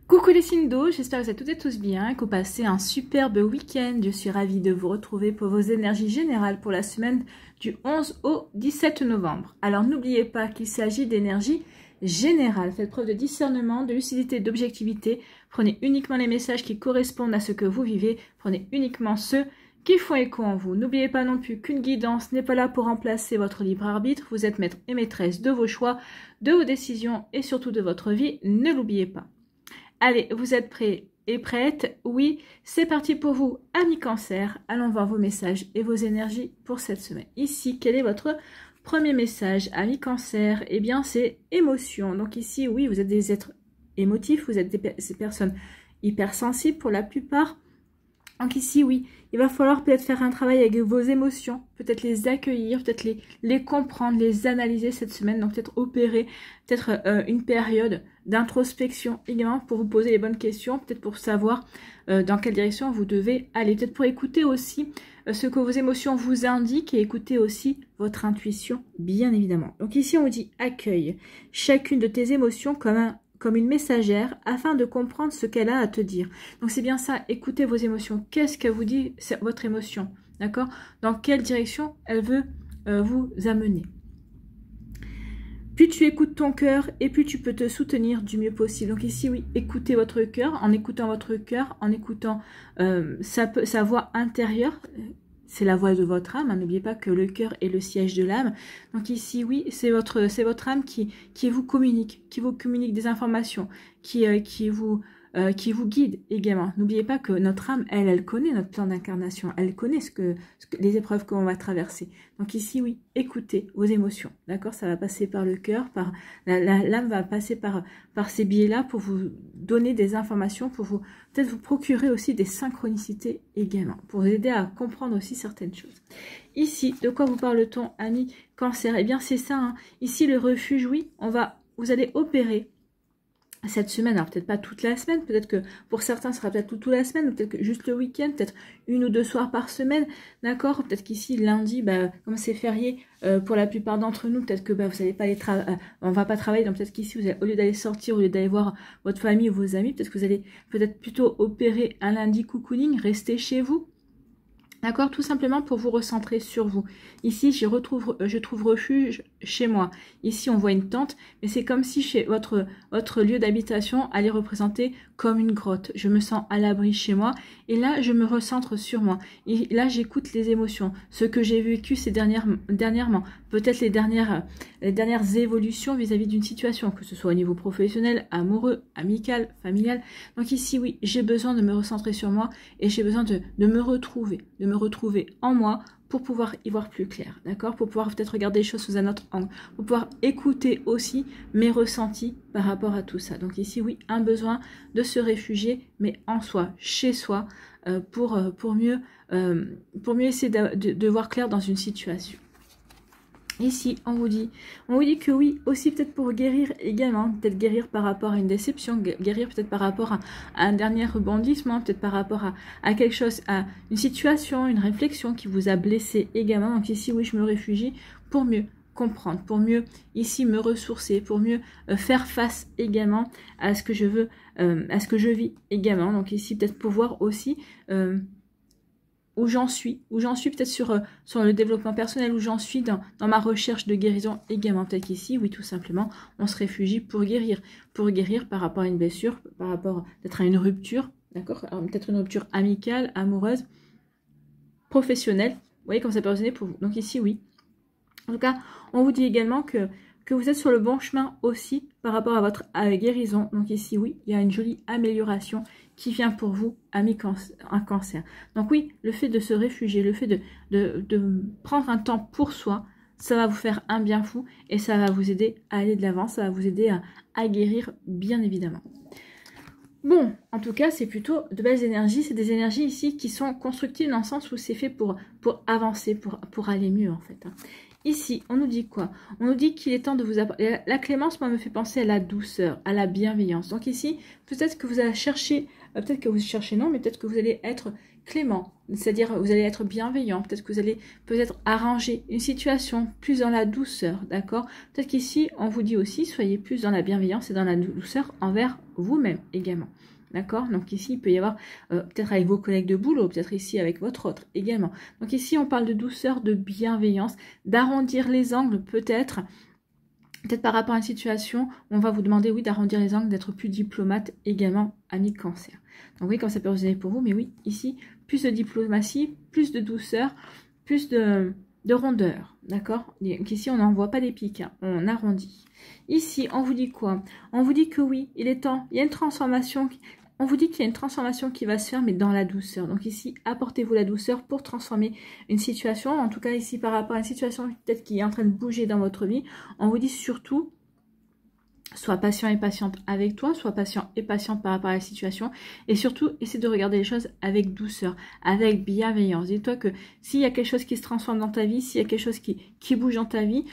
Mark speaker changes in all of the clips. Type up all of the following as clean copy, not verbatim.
Speaker 1: Coucou les signes d'eau, j'espère que vous êtes toutes et tous bien et que vous passez un superbe week-end. Je suis ravie de vous retrouver pour vos énergies générales pour la semaine du 11 au 17 novembre. Alors n'oubliez pas qu'il s'agit d'énergie générale. Faites preuve de discernement, de lucidité, d'objectivité. Prenez uniquement les messages qui correspondent à ce que vous vivez. Prenez uniquement ceux qui font écho en vous. N'oubliez pas non plus qu'une guidance n'est pas là pour remplacer votre libre arbitre. Vous êtes maître et maîtresse de vos choix, de vos décisions et surtout de votre vie. Ne l'oubliez pas. Allez, vous êtes prêts et prêtes? Oui, c'est parti pour vous, amis Cancer. Allons voir vos messages et vos énergies pour cette semaine. Ici, quel est votre premier message, amis Cancer? Eh bien, c'est émotion. Donc ici, oui, vous êtes des êtres émotifs, vous êtes des personnes hypersensibles pour la plupart. Donc ici, oui, il va falloir peut-être faire un travail avec vos émotions, peut-être les accueillir, peut-être les comprendre, les analyser cette semaine. Donc peut-être opérer, peut-être une période d'introspection également pour vous poser les bonnes questions, peut-être pour savoir dans quelle direction vous devez aller. Peut-être pour écouter aussi ce que vos émotions vous indiquent et écouter aussi votre intuition, bien évidemment. Donc ici, on vous dit accueille chacune de tes émotions comme une messagère afin de comprendre ce qu'elle a à te dire. Donc c'est bien ça, écoutez vos émotions. Qu'est-ce que vous dit votre émotion? D'accord? Dans quelle direction elle veut vous amener? Plus tu écoutes ton cœur et plus tu peux te soutenir du mieux possible. Donc ici, oui, écoutez votre cœur. En écoutant votre cœur, en écoutant sa voix intérieure, c'est la voix de votre âme. N'oubliez pas que le cœur est le siège de l'âme. Donc ici, oui, c'est votre âme qui vous communique des informations, qui vous guide également. N'oubliez pas que notre âme, elle connaît notre plan d'incarnation. Elle connaît les épreuves qu'on va traverser. Donc ici, oui, écoutez vos émotions. D'accord? Ça va passer par le cœur, l'âme va passer par ces biais-là pour vous donner des informations, pour peut-être vous procurer aussi des synchronicités également, pour vous aider à comprendre aussi certaines choses. Ici, de quoi vous parle-t-on, amis Cancer? Eh bien, c'est ça. Hein. Ici, le refuge, oui, vous allez opérer cette semaine, alors peut-être pas toute la semaine, peut-être que pour certains ce sera peut-être toute la semaine, ou peut-être que juste le week-end, peut-être 1 ou 2 soirs par semaine, d'accord? Peut-être qu'ici lundi, comme c'est férié pour la plupart d'entre nous, peut-être que vous n'allez pas on va pas travailler, donc peut-être qu'ici au lieu d'aller sortir, au lieu d'aller voir votre famille ou vos amis, peut-être que vous allez plutôt opérer un lundi cocooning, rester chez vous. D'accord, tout simplement pour vous recentrer sur vous. Ici, je trouve refuge chez moi. Ici, on voit une tente, mais c'est comme si chez votre lieu d'habitation allait représenter comme une grotte. Je me sens à l'abri chez moi, et là, je me recentre sur moi. Et là, j'écoute les émotions, ce que j'ai vécu dernièrement, peut-être les dernières évolutions vis-à-vis d'une situation, que ce soit au niveau professionnel, amoureux, amical, familial. Donc ici, oui, j'ai besoin de me recentrer sur moi, et j'ai besoin de me retrouver en moi pour pouvoir y voir plus clair, d'accord? Pour pouvoir peut-être regarder les choses sous un autre angle, pour pouvoir écouter aussi mes ressentis par rapport à tout ça. Donc ici, oui, un besoin de se réfugier, mais en soi, chez soi, pour mieux essayer de voir clair dans une situation. Ici, on vous dit que oui, aussi peut-être pour guérir également, peut-être guérir par rapport à une déception, guérir peut-être par rapport à un dernier rebondissement, peut-être par rapport à quelque chose, à une situation, une réflexion qui vous a blessé également. Donc ici, oui, je me réfugie pour mieux comprendre, pour mieux ici me ressourcer, pour mieux faire face également à ce que je veux, à ce que je vis également. Donc ici, peut-être pouvoir aussi où j'en suis peut-être sur le développement personnel, où j'en suis dans ma recherche de guérison également. Peut-être qu'ici, oui, tout simplement, on se réfugie pour guérir par rapport à une blessure, par rapport peut-être à une rupture, d'accord? Peut-être une rupture amicale, amoureuse, professionnelle. Vous voyez comme ça peut résonner pour vous. Donc ici, oui. En tout cas, on vous dit également que vous êtes sur le bon chemin aussi par rapport à votre guérison. Donc ici, oui, il y a une jolie amélioration qui vient pour vous, amis Cancer. Donc oui, le fait de se réfugier, le fait de prendre un temps pour soi, ça va vous faire un bien fou et ça va vous aider à aller de l'avant, ça va vous aider à guérir, bien évidemment. Bon, en tout cas, c'est plutôt de belles énergies. C'est des énergies ici qui sont constructives dans le sens où c'est fait pour avancer, pour aller mieux en fait. ici, on nous dit quoi? On nous dit qu'il est temps de vous apporter... La clémence, moi, me fait penser à la douceur, à la bienveillance. Donc ici, peut-être que vous allez chercher... peut-être que vous cherchez non, mais peut-être que vous allez être clément. C'est-à-dire, vous allez être bienveillant. Peut-être que vous allez arranger une situation plus dans la douceur, d'accord? Peut-être qu'ici, on vous dit aussi, soyez plus dans la bienveillance et dans la douceur envers vous-même également. D'accord? Donc ici, il peut y avoir peut-être avec vos collègues de boulot, peut-être ici avec votre autre également. Donc ici, on parle de douceur, de bienveillance, d'arrondir les angles peut-être par rapport à une situation, on va vous demander, oui, d'arrondir les angles, d'être plus diplomate également, ami Cancer. Donc oui, comme ça peut résonner pour vous, mais oui, ici, plus de diplomatie, plus de douceur, plus de rondeur, d'accord? Donc ici, on n'envoie pas des pics, hein, on arrondit. Ici, on vous dit quoi? On vous dit que oui, il est temps, il y a une transformation. On vous dit qu'il y a une transformation qui va se faire, mais dans la douceur. Donc ici, apportez-vous la douceur pour transformer une situation. En tout cas, ici, par rapport à une situation peut-être qui est en train de bouger dans votre vie, on vous dit surtout... Sois patient et patiente avec toi, sois patient et patiente par rapport à la situation. Et surtout, essaie de regarder les choses avec douceur, avec bienveillance. Dis-toi que s'il y a quelque chose qui se transforme dans ta vie, s'il y a quelque chose qui bouge dans ta vie,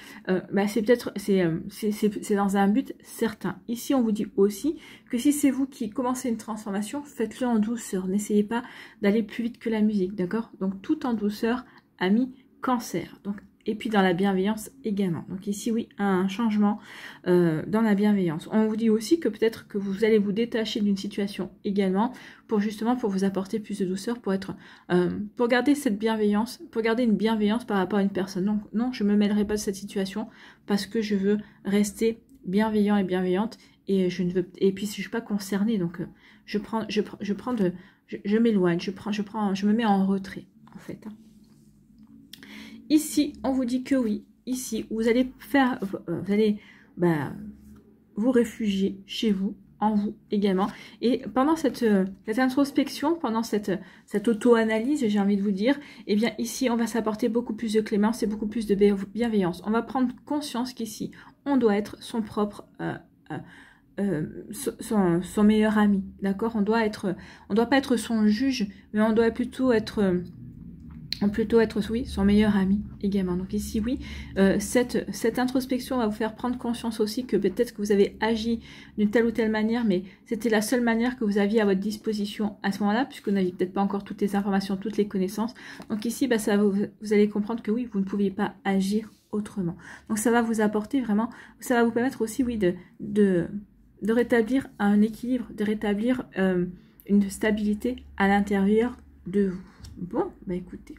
Speaker 1: c'est peut-être, c'est dans un but certain. Ici, on vous dit aussi que si c'est vous qui commencez une transformation, faites-le en douceur. N'essayez pas d'aller plus vite que la musique, d'accord? Donc, tout en douceur, ami Cancer. Donc, et puis dans la bienveillance également. Donc ici, oui, un changement dans la bienveillance. On vous dit aussi que peut-être que vous allez vous détacher d'une situation également pour justement pour vous apporter plus de douceur, pour garder cette bienveillance, pour garder une bienveillance par rapport à une personne. Donc non, je ne me mêlerai pas de cette situation parce que je veux rester bienveillant et bienveillante et je ne veux et puis je suis pas concernée. Donc je m'éloigne, je me mets en retrait en fait. Ici, on vous dit que oui, ici, vous allez vous réfugier chez vous, en vous également. Et pendant cette introspection, pendant cette auto-analyse, j'ai envie de vous dire, eh bien ici, on va s'apporter beaucoup plus de clémence et beaucoup plus de bienveillance. On va prendre conscience qu'ici, on doit être son propre... son meilleur ami, d'accord? On doit pas être son juge, mais on doit plutôt être... oui, son meilleur ami également. Donc ici, oui, cette introspection va vous faire prendre conscience aussi que peut-être que vous avez agi d'une telle ou telle manière, mais c'était la seule manière que vous aviez à votre disposition à ce moment-là, puisque vous n'aviez peut-être pas encore toutes les informations, toutes les connaissances. Donc ici, vous allez comprendre que oui, vous ne pouviez pas agir autrement. Donc ça va vous apporter vraiment, ça va vous permettre aussi, oui, de rétablir un équilibre, de rétablir une stabilité à l'intérieur de vous. Bon, bah écoutez.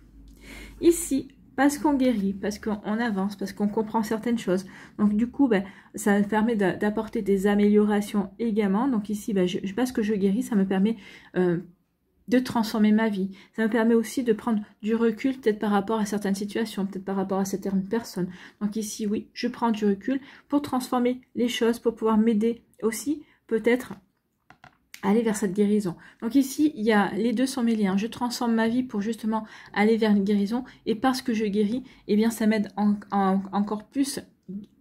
Speaker 1: Ici, parce qu'on guérit, parce qu'on avance, parce qu'on comprend certaines choses. Donc du coup, ça permet d'apporter des améliorations également. Donc ici, parce que je guéris, ça me permet de transformer ma vie. Ça me permet aussi de prendre du recul, peut-être par rapport à certaines situations, peut-être par rapport à certaines personnes. Donc ici, oui, je prends du recul pour transformer les choses, pour pouvoir m'aider aussi, peut-être... aller vers cette guérison. Donc ici, les deux sont mêlés. Je transforme ma vie pour justement aller vers une guérison. Et parce que je guéris, eh bien, ça m'aide encore plus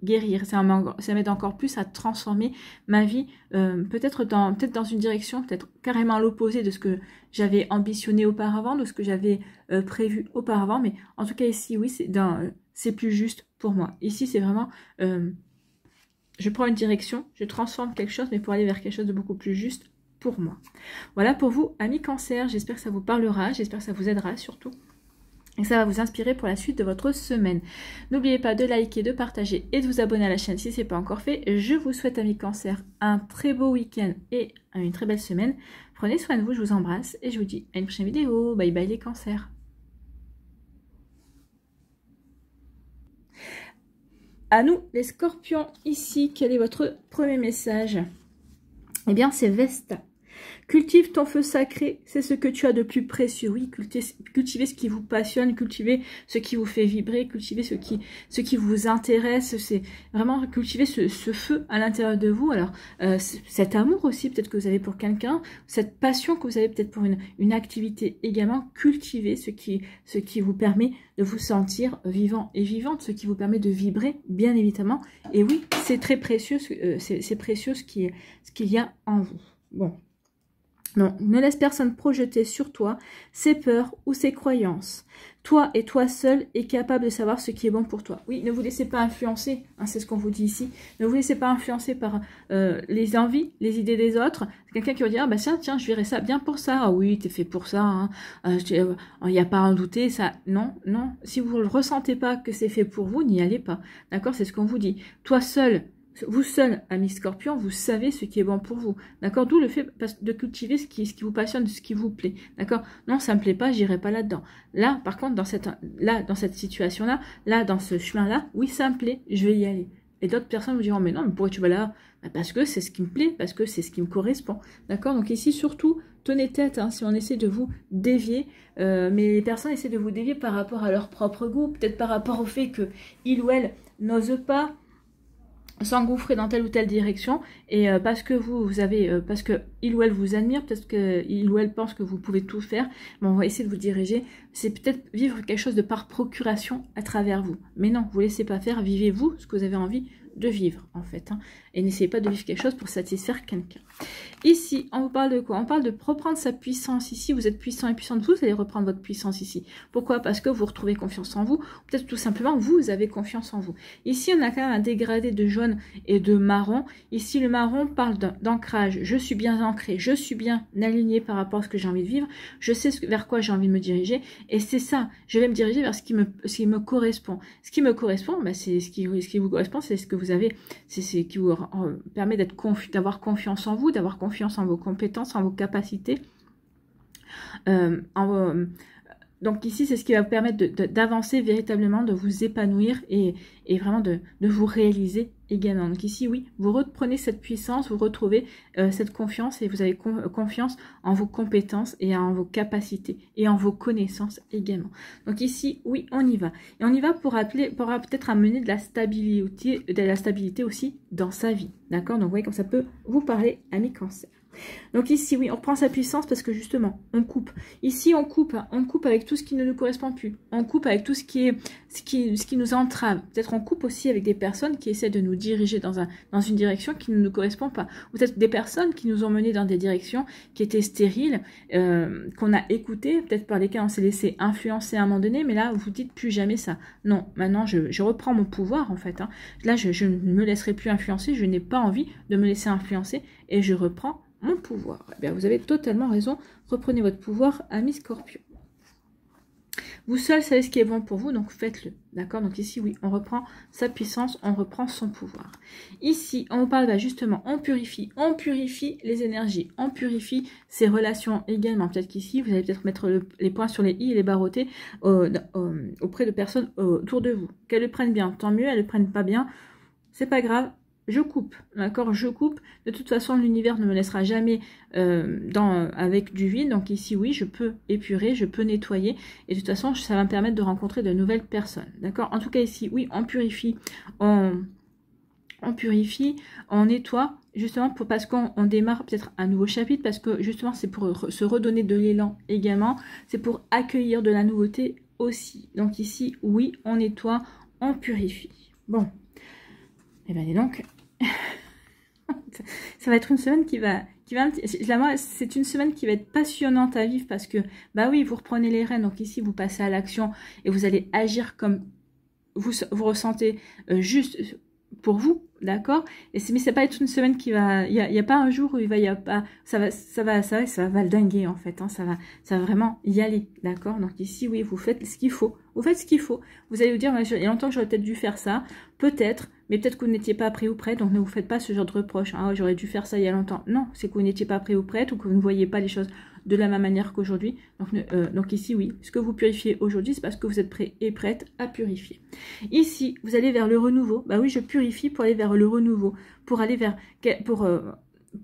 Speaker 1: guérir. Ça m'aide encore plus à transformer ma vie, peut-être dans une direction, peut-être carrément à l'opposé de ce que j'avais ambitionné auparavant, de ce que j'avais prévu auparavant. Mais en tout cas, ici, oui, c'est plus juste pour moi. Ici, c'est vraiment... je prends une direction, je transforme quelque chose, mais pour aller vers quelque chose de beaucoup plus juste pour moi. Voilà pour vous, amis Cancer. J'espère que ça vous parlera, j'espère que ça vous aidera surtout. Et ça va vous inspirer pour la suite de votre semaine. N'oubliez pas de liker, de partager et de vous abonner à la chaîne si ce n'est pas encore fait. Je vous souhaite, amis Cancer, un très beau week-end et une très belle semaine. Prenez soin de vous, je vous embrasse et je vous dis à une prochaine vidéo. Bye bye les Cancers. À nous, les Scorpions, ici, quel est votre premier message? Eh bien, c'est Vesta. Cultive ton feu sacré, c'est ce que tu as de plus précieux. Oui, cultivez ce qui vous passionne, cultivez ce qui vous fait vibrer, cultivez ce qui vous intéresse. C'est vraiment cultiver ce feu à l'intérieur de vous. Alors, cet amour aussi, peut-être que vous avez pour quelqu'un, cette passion que vous avez peut-être pour une activité également, cultivez ce qui vous permet de vous sentir vivant et vivante, ce qui vous permet de vibrer, bien évidemment. Et oui, c'est très précieux, c'est précieux ce qu'il y a en vous. Bon. Donc, ne laisse personne projeter sur toi ses peurs ou ses croyances. Toi et toi seul est capable de savoir ce qui est bon pour toi. Oui, ne vous laissez pas influencer, hein, c'est ce qu'on vous dit ici. Ne vous laissez pas influencer par les envies, les idées des autres. C'est quelqu'un qui va dire, ah, bah tiens, je verrai ça bien pour ça. Ah oui, t'es fait pour ça. Hein. Il n'y a pas à en douter. Ça. Non, non. Si vous ne ressentez pas que c'est fait pour vous, n'y allez pas. D'accord? C'est ce qu'on vous dit. Toi seul. Vous seul, ami Scorpion, vous savez ce qui est bon pour vous. D'accord? D'où le fait de cultiver ce qui vous passionne, ce qui vous plaît. D'accord? Non, ça me plaît pas, j'irai pas là-dedans. Là, par contre, dans cette situation-là, là, dans ce chemin-là, oui, ça me plaît, je vais y aller. Et d'autres personnes vous diront, mais non, mais pourquoi tu vas là? Parce que c'est ce qui me plaît, parce que c'est ce qui me correspond. D'accord? Donc ici, surtout, tenez tête, hein, si on essaie de vous dévier, mais les personnes essaient de vous dévier par rapport à leur propre goût, peut-être par rapport au fait que il ou elle n'ose pas s'engouffrer dans telle ou telle direction, et parce que vous avez, parce que il ou elle vous admire, peut-être que il ou elle pense que vous pouvez tout faire, mais on va essayer de vous diriger. C'est peut-être vivre quelque chose de par procuration à travers vous. Mais non, vous laissez pas faire, vivez vous ce que vous avez envie de vivre en fait, hein, et n'essayez pas de vivre quelque chose pour satisfaire quelqu'un. Ici, on vous parle de quoi? On parle de reprendre sa puissance. Ici, vous êtes puissant et puissante, vous allez reprendre votre puissance ici. Pourquoi? Parce que vous retrouvez confiance en vous, peut-être tout simplement vous avez confiance en vous. Ici, on a quand même un dégradé de jaune et de marron. Ici, le marron parle d'ancrage. Je suis bien ancré, je suis bien aligné par rapport à ce que j'ai envie de vivre, je sais vers quoi j'ai envie de me diriger, et c'est ça, je vais me diriger vers ce qui me correspond. Ce qui me correspond, bah, c'est ce qui vous correspond, c'est ce que vous avez, c'est ce qui vous permet d'avoir confiance en vous, d'avoir confiance en vos compétences, en vos capacités. Donc ici, c'est ce qui va vous permettre d'avancer véritablement, de vous épanouir et vraiment de vous réaliser également. Donc ici, oui, vous reprenez cette puissance, vous retrouvez cette confiance et vous avez confiance en vos compétences et en vos capacités et en vos connaissances également. Donc ici, oui, on y va. Et on y va pour peut-être amener de la stabilité aussi dans sa vie. D'accord? Donc vous voyez comme ça peut vous parler, ami Cancer. Donc ici, oui, on reprend sa puissance parce que justement, on coupe. Ici, on coupe avec tout ce qui ne nous correspond plus. On coupe avec tout ce qui nous entrave. Peut-être on coupe aussi avec des personnes qui essaient de nous diriger dans une direction qui ne nous correspond pas. Ou peut-être des personnes qui nous ont menés dans des directions qui étaient stériles, qu'on a écoutées, peut-être par lesquelles on s'est laissé influencer à un moment donné, mais là, vous dites plus jamais ça. Non, maintenant, je reprends mon pouvoir, en fait. Hein. Là, je ne me laisserai plus influencer, je n'ai pas envie de me laisser influencer, et je reprends mon pouvoir. Eh bien, vous avez totalement raison. Reprenez votre pouvoir, ami Scorpion. Vous seul savez ce qui est bon pour vous, donc faites-le. D'accord? Donc ici, oui, on reprend sa puissance, on reprend son pouvoir. Ici, on parle justement, on purifie les énergies, on purifie ses relations également. Peut-être qu'ici, vous allez peut-être mettre les points sur les i et les barreautés auprès de personnes autour de vous. Qu'elles le prennent bien, tant mieux, elles le prennent pas bien, c'est pas grave. Je coupe, d'accord, je coupe. De toute façon, l'univers ne me laissera jamais avec du vide. Donc ici, oui, je peux épurer, je peux nettoyer. Et de toute façon, ça va me permettre de rencontrer de nouvelles personnes. D'accord? En tout cas, ici, oui, on purifie, on purifie, on nettoie, justement parce qu'on démarre peut-être un nouveau chapitre, parce que justement, c'est pour se redonner de l'élan également. C'est pour accueillir de la nouveauté aussi. Donc ici, oui, on nettoie, on purifie. Bon. Et bien, donc... ça va être une semaine c'est une semaine qui va être passionnante à vivre parce que, bah oui, vous reprenez les rênes, donc ici, vous passez à l'action et vous allez agir comme vous ressentez juste pour vous, d'accord? Mais ça va pas être une semaine qui va, il y a pas un jour où ça va valdinguer en fait, hein, ça va vraiment y aller, d'accord? Donc ici, oui, vous faites ce qu'il faut, vous allez vous dire, il y a longtemps que j'aurais peut-être dû faire ça, peut-être, mais peut-être que vous n'étiez pas prêt ou prête, donc ne vous faites pas ce genre de reproche, hein, j'aurais dû faire ça il y a longtemps, non, c'est que vous n'étiez pas prêt ou prête, ou que vous ne voyez pas les choses de la même manière qu'aujourd'hui. Donc ici, oui, ce que vous purifiez aujourd'hui, c'est parce que vous êtes prêt et prête à purifier. Ici, vous allez vers le renouveau. Bah oui, je purifie pour aller vers le renouveau, pour aller vers...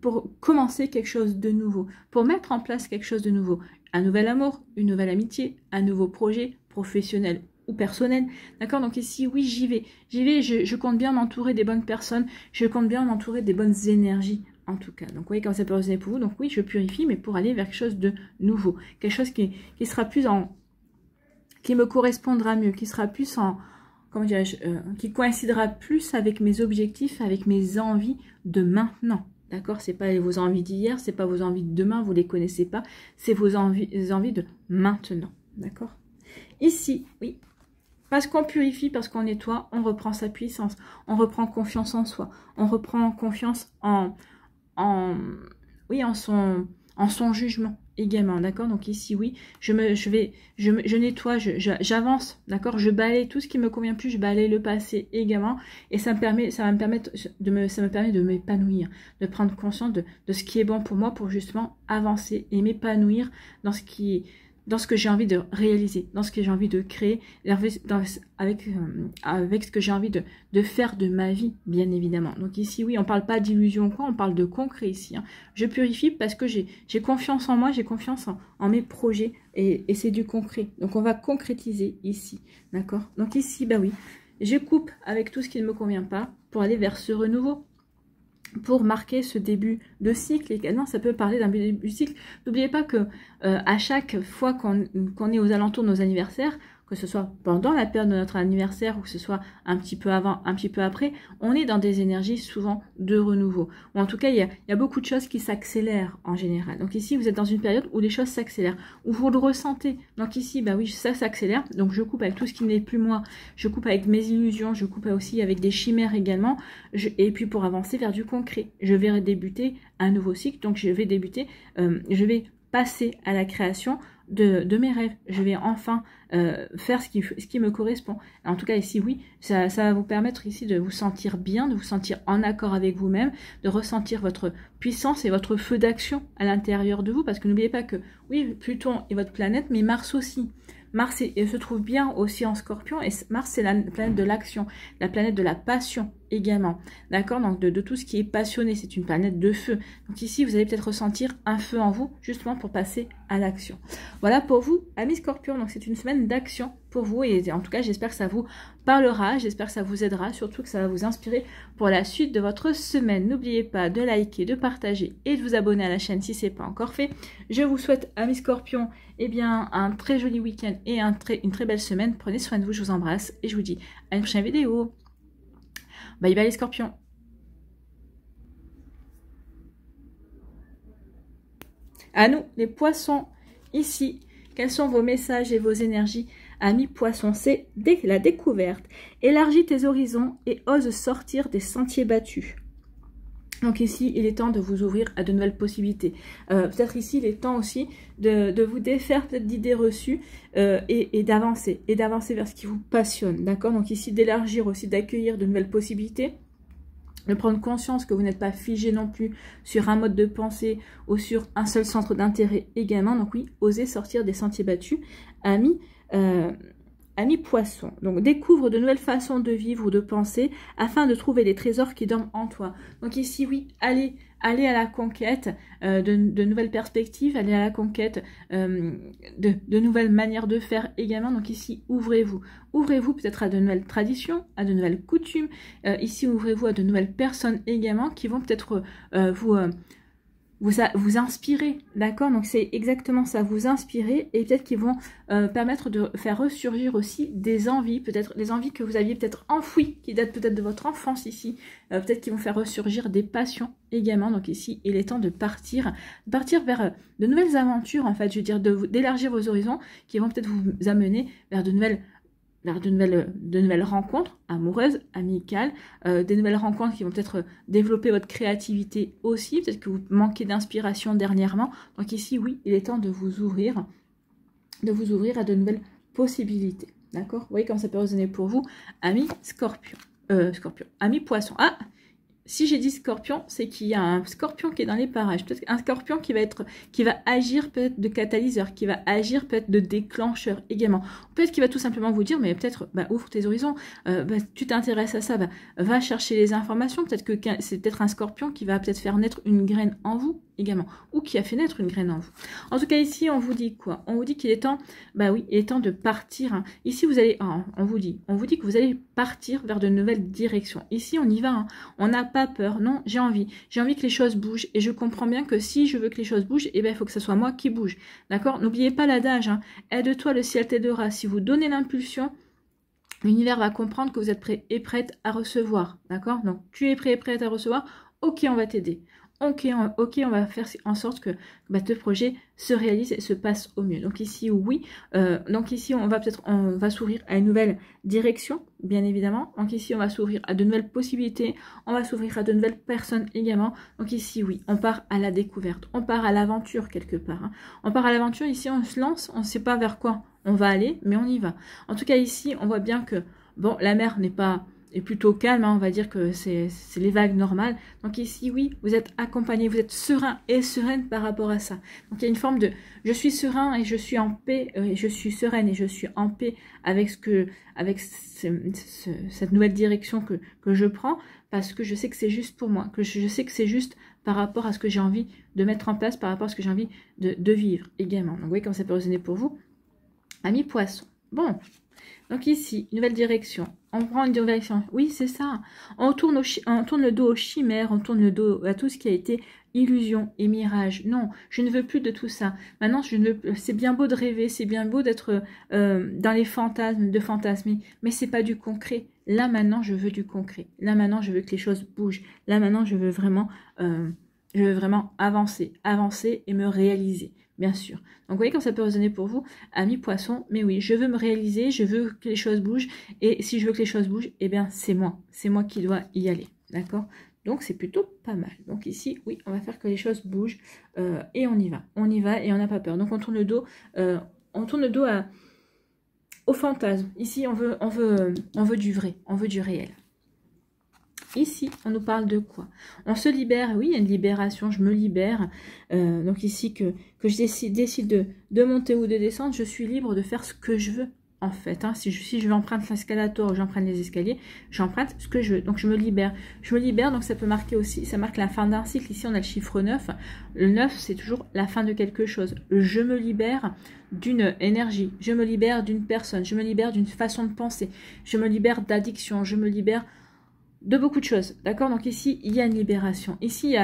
Speaker 1: pour commencer quelque chose de nouveau, pour mettre en place quelque chose de nouveau. Un nouvel amour, une nouvelle amitié, un nouveau projet professionnel ou personnel. D'accord? Donc ici, oui, j'y vais. Je compte bien m'entourer des bonnes personnes, je compte bien m'entourer des bonnes énergies. En tout cas, donc vous voyez comment ça peut résonner pour vous. Donc oui, je purifie, mais pour aller vers quelque chose de nouveau, quelque chose qui sera plus qui me correspondra mieux, qui sera plus comment dirais-je, qui coïncidera plus avec mes objectifs, avec mes envies de maintenant. d'accord? C'est pas vos envies d'hier, c'est pas vos envies de demain, vous les connaissez pas, c'est vos envies de maintenant, d'accord? Ici, oui, parce qu'on purifie, parce qu'on nettoie, on reprend sa puissance, on reprend confiance en soi, on reprend confiance oui, en son jugement également, d'accord? Donc ici, oui, je nettoie, j'avance, d'accord? Je balaye tout ce qui me convient plus, je balaye le passé également, et ça me permet de m'épanouir, de prendre conscience de ce qui est bon pour moi, pour justement avancer et m'épanouir dans ce que j'ai envie de réaliser, dans ce que j'ai envie de créer, avec ce que j'ai envie de faire de ma vie, bien évidemment. Donc ici, oui, on ne parle pas d'illusion quoi, on parle de concret ici. Hein. Je purifie parce que j'ai confiance en moi, j'ai confiance en mes projets, et c'est du concret. Donc on va concrétiser ici, d'accord? Donc ici, bah oui, je coupe avec tout ce qui ne me convient pas pour aller vers ce renouveau, pour marquer ce début de cycle. Également, ça peut parler d'un début de cycle. N'oubliez pas que à chaque fois qu'on est aux alentours de nos anniversaires, que ce soit pendant la période de notre anniversaire ou que ce soit un petit peu avant, un petit peu après, on est dans des énergies souvent de renouveau. Ou en tout cas, il y a beaucoup de choses qui s'accélèrent en général. Donc ici, vous êtes dans une période où les choses s'accélèrent, où vous le ressentez. Donc ici, bah oui, ça s'accélère. Donc je coupe avec tout ce qui n'est plus moi. Je coupe avec mes illusions. Je coupe aussi avec des chimères également. Et puis pour avancer vers du concret, je vais débuter un nouveau cycle. Donc je vais passer à la création de mes rêves. Je vais enfin faire ce qui me correspond. En tout cas ici, oui, ça va vous permettre ici de vous sentir bien, de vous sentir en accord avec vous-même, de ressentir votre puissance et votre feu d'action à l'intérieur de vous, parce que n'oubliez pas que, oui, Pluton est votre planète, mais Mars aussi. Mars se trouve bien aussi en Scorpion, et Mars c'est la planète de l'action, la planète de la passion également, d'accord? Donc de tout ce qui est passionné, c'est une planète de feu. Donc ici vous allez peut-être ressentir un feu en vous, justement pour passer à l'action. Voilà pour vous, amis Scorpion, donc c'est une semaine d'action pour vous, et en tout cas j'espère que ça vous parlera, j'espère que ça vous aidera, surtout que ça va vous inspirer pour la suite de votre semaine. N'oubliez pas de liker, de partager et de vous abonner à la chaîne si ce n'est pas encore fait. Je vous souhaite, amis Scorpion, eh bien, un très joli week-end et une très belle semaine. Prenez soin de vous, je vous embrasse et je vous dis à une prochaine vidéo. Bye bye les Scorpions. À nous, les poissons, ici, quels sont vos messages et vos énergies? Amis poissons, c'est la découverte. Élargis tes horizons et ose sortir des sentiers battus. Donc ici, il est temps de vous ouvrir à de nouvelles possibilités. Peut-être ici, il est temps aussi de vous défaire peut-être d'idées reçues et d'avancer vers ce qui vous passionne. D'accord? Donc ici, d'élargir aussi, d'accueillir de nouvelles possibilités, de prendre conscience que vous n'êtes pas figé non plus sur un mode de pensée ou sur un seul centre d'intérêt également. Donc oui, osez sortir des sentiers battus, amis. Amis poissons, donc découvre de nouvelles façons de vivre ou de penser afin de trouver des trésors qui dorment en toi. Donc ici, oui, allez à la conquête de nouvelles perspectives, allez à la conquête de nouvelles manières de faire également. Donc ici, ouvrez-vous peut-être à de nouvelles traditions, à de nouvelles coutumes. Ici, ouvrez-vous à de nouvelles personnes également qui vont peut-être vous inspirer, d'accord? Donc c'est exactement ça, vous inspirer, et peut-être qu'ils vont permettre de faire ressurgir aussi des envies, peut-être les envies que vous aviez peut-être enfouies, qui datent peut-être de votre enfance ici, peut-être qu'ils vont faire ressurgir des passions également. Donc ici, il est temps de partir vers de nouvelles aventures, en fait, je veux dire, d'élargir vos horizons, qui vont peut-être vous amener vers de nouvelles rencontres amoureuses, amicales, des nouvelles rencontres qui vont peut-être développer votre créativité aussi, peut-être que vous manquez d'inspiration dernièrement. Donc ici, oui, il est temps de vous ouvrir à de nouvelles possibilités. D'accord? Vous voyez comment ça peut résonner pour vous, amis Scorpion. Amis Poisson. Ah! Si j'ai dit Scorpion, c'est qu'il y a un Scorpion qui est dans les parages. Peut-être un Scorpion qui va agir peut-être de catalyseur, qui va agir peut-être de déclencheur également. Peut-être qu'il va tout simplement vous dire, mais peut-être, ouvre tes horizons, tu t'intéresses à ça, va chercher les informations. Peut-être que c'est peut-être un Scorpion qui va peut-être faire naître une graine en vous également, ou qui a fait naître une graine en vous. En tout cas, ici, on vous dit quoi? On vous dit qu'il est temps, oui, il est temps de partir. Hein. Ici, vous allez, on vous dit que vous allez partir vers de nouvelles directions. Ici, on y va, hein. On n'a pas peur, non, j'ai envie que les choses bougent, et je comprends bien que si je veux que les choses bougent, eh bien, il faut que ce soit moi qui bouge, d'accord? N'oubliez pas l'adage, hein. Aide-toi, le ciel t'aidera. Si vous donnez l'impulsion, l'univers va comprendre que vous êtes prêt et prête à recevoir, d'accord? Donc, tu es prêt et prête à recevoir, ok, on va t'aider. ok, on va faire en sorte que ce projet se réalise et se passe au mieux. Donc ici, oui. Donc ici, on va s'ouvrir à une nouvelle direction, bien évidemment. Donc ici, on va s'ouvrir à de nouvelles possibilités. On va s'ouvrir à de nouvelles personnes également. Donc ici, oui, on part à la découverte. On part à l'aventure quelque part. Hein. On part à l'aventure. Ici, on se lance. On ne sait pas vers quoi on va aller, mais on y va. En tout cas, ici, on voit bien que, bon, la mer est plutôt calme, hein, on va dire que c'est les vagues normales. Donc ici, oui, vous êtes accompagné, vous êtes serein et sereine par rapport à ça. Donc il y a une forme de je suis serein et je suis en paix, et je suis sereine et je suis en paix avec cette nouvelle direction que je prends, parce que je sais que c'est juste pour moi, que je sais que c'est juste par rapport à ce que j'ai envie de mettre en place, par rapport à ce que j'ai envie de vivre également. Donc vous voyez comment ça peut résonner pour vous. Amis poissons. Bon. Donc ici, une nouvelle direction. On prend une nouvelle direction. Oui, c'est ça. On tourne le dos aux chimères, on tourne le dos à tout ce qui a été illusion et mirage. Non, je ne veux plus de tout ça. Maintenant, c'est bien beau de rêver, c'est bien beau d'être dans les fantasmes, de fantasmer, mais c'est pas du concret. Là, maintenant, je veux du concret. Là, maintenant, je veux que les choses bougent. Là, maintenant, je veux vraiment avancer et me réaliser. Bien sûr. Donc, vous voyez quand ça peut résonner pour vous, amis poissons, mais oui, je veux me réaliser, je veux que les choses bougent, et si je veux que les choses bougent, eh bien, c'est moi qui dois y aller, d'accord? Donc, c'est plutôt pas mal. Donc, ici, oui, on va faire que les choses bougent, et on y va, et on n'a pas peur. Donc, on tourne le dos au fantasme. Ici, on veut du vrai, on veut du réel. Ici, on nous parle de quoi? On se libère, oui, il y a une libération, je me libère. Donc ici, que je décide de monter ou de descendre, je suis libre de faire ce que je veux, en fait. Hein. Si je veux emprunter l'escalator ou j'emprunte les escaliers, j'emprunte ce que je veux. Donc je me libère. Je me libère, donc ça peut marquer aussi, ça marque la fin d'un cycle. Ici, on a le chiffre 9. Le 9, c'est toujours la fin de quelque chose. Je me libère d'une énergie, je me libère d'une personne, je me libère d'une façon de penser, je me libère d'addiction, je me libère de beaucoup de choses, d'accord? Donc ici, il y a une libération. Ici,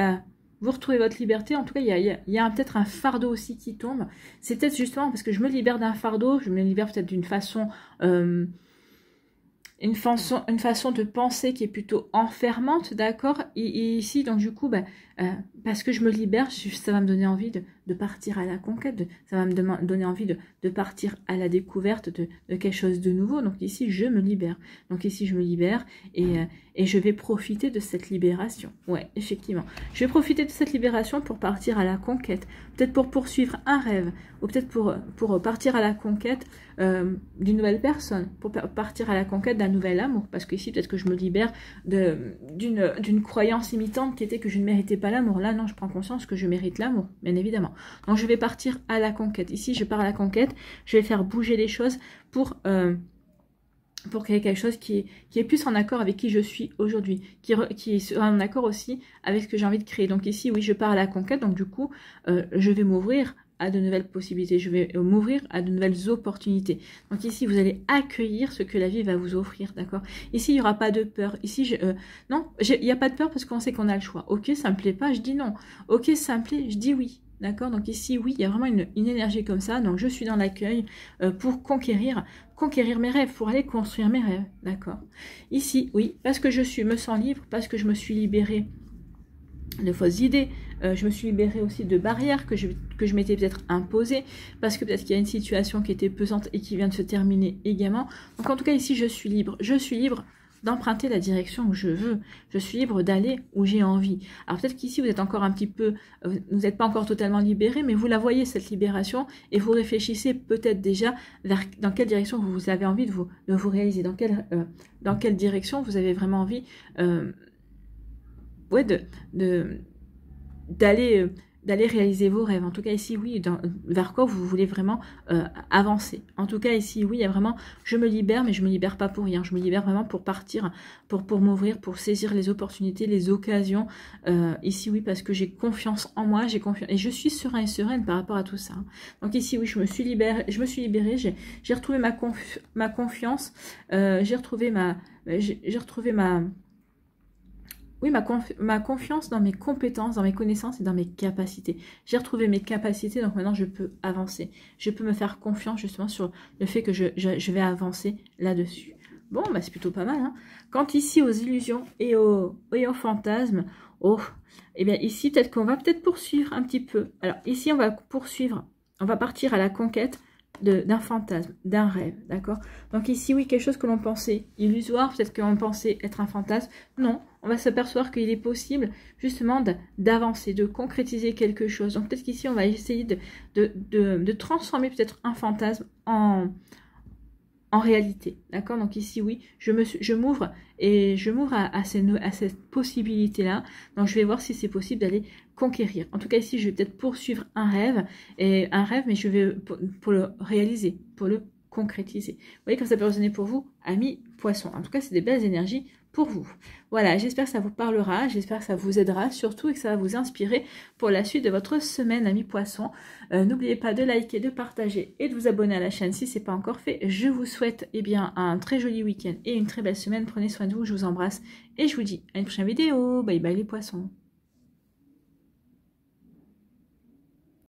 Speaker 1: vous retrouvez votre liberté. En tout cas, il y a peut-être un fardeau aussi qui tombe. C'est peut-être justement parce que je me libère d'un fardeau, je me libère peut-être d'une façon... une façon de penser qui est plutôt enfermante, d'accord? Et ici, donc du coup, parce que je me libère, ça va me donner envie de partir à la conquête, ça va me donner envie de partir à la découverte de quelque chose de nouveau. Donc ici, je me libère. Donc ici, je me libère et je vais profiter de cette libération. Ouais, effectivement. Je vais profiter de cette libération pour partir à la conquête, peut-être pour poursuivre un rêve, ou peut-être pour partir à la conquête d'une nouvelle personne, pour partir à la conquête d'un nouvel amour, parce que ici peut-être que je me libère d'une croyance limitante qui était que je ne méritais pas l'amour. Là non, je prends conscience que je mérite l'amour, bien évidemment. Donc je vais partir à la conquête. Ici je pars à la conquête, je vais faire bouger les choses pour qu'il y ait quelque chose qui est plus en accord avec qui je suis aujourd'hui, qui sera en accord aussi avec ce que j'ai envie de créer. Donc ici, oui, je pars à la conquête, donc du coup, je vais m'ouvrir à de nouvelles possibilités, je vais m'ouvrir à de nouvelles opportunités. Donc ici, vous allez accueillir ce que la vie va vous offrir, d'accord? Ici, il n'y aura pas de peur. Ici, non, il n'y a pas de peur parce qu'on sait qu'on a le choix. Ok, ça me plaît pas, je dis non. Ok, ça me plaît, je dis oui. D'accord, donc ici, oui, il y a vraiment une énergie comme ça. Donc, je suis dans l'accueil pour conquérir mes rêves, pour aller construire mes rêves. D'accord. Ici, oui, parce que me sens libre, parce que je me suis libérée de fausses idées. Je me suis libérée aussi de barrières que je m'étais peut-être imposées, parce que peut-être qu'il y a une situation qui était pesante et qui vient de se terminer également. Donc, en tout cas, ici, je suis libre. Je suis libre d'emprunter la direction où je veux. Je suis libre d'aller où j'ai envie. Alors peut-être qu'ici, vous êtes encore un petit peu... vous n'êtes pas encore totalement libéré, mais vous la voyez, cette libération, et vous réfléchissez peut-être déjà dans quelle direction vous avez envie de vous réaliser, dans quelle direction vous avez vraiment envie d'aller réaliser vos rêves. En tout cas ici, oui, vers quoi vous voulez vraiment avancer. En tout cas ici, oui, il y a vraiment, je me libère, mais je me libère pas pour rien. Je me libère vraiment pour partir, pour m'ouvrir, pour saisir les opportunités, les occasions. Ici, oui, parce que j'ai confiance en moi, j'ai confiance, et je suis serein et sereine par rapport à tout ça. Donc ici, oui, je me suis libérée, j'ai retrouvé ma confiance, j'ai retrouvé ma confiance dans mes compétences, dans mes connaissances et dans mes capacités. J'ai retrouvé mes capacités, donc maintenant je peux avancer. Je peux me faire confiance justement sur le fait que je vais avancer là-dessus. Bon, bah, c'est plutôt pas mal. Hein. Quand ici, aux illusions et aux fantasmes, oh, eh bien ici, peut-être qu'on va peut-être poursuivre un petit peu. Alors ici, on va poursuivre, on va partir à la conquête d'un fantasme, d'un rêve, d'accord? Donc ici, oui, quelque chose que l'on pensait illusoire, peut-être qu'on pensait être un fantasme. Non, on va s'apercevoir qu'il est possible justement d'avancer, de concrétiser quelque chose. Donc peut-être qu'ici, on va essayer de transformer peut-être un fantasme en réalité, d'accord? Donc ici, oui, je m'ouvre à cette possibilité-là. Donc je vais voir si c'est possible d'aller conquérir. En tout cas, ici, je vais peut-être poursuivre un rêve, mais je vais pour le réaliser, pour le concrétiser. Vous voyez, quand ça peut résonner pour vous, amis poissons. En tout cas, c'est des belles énergies pour vous. Voilà, j'espère que ça vous parlera, j'espère que ça vous aidera surtout et que ça va vous inspirer pour la suite de votre semaine, amis poissons. N'oubliez pas de liker, de partager et de vous abonner à la chaîne si ce n'est pas encore fait. Je vous souhaite bien, un très joli week-end et une très belle semaine. Prenez soin de vous, je vous embrasse et je vous dis à une prochaine vidéo. Bye bye les poissons.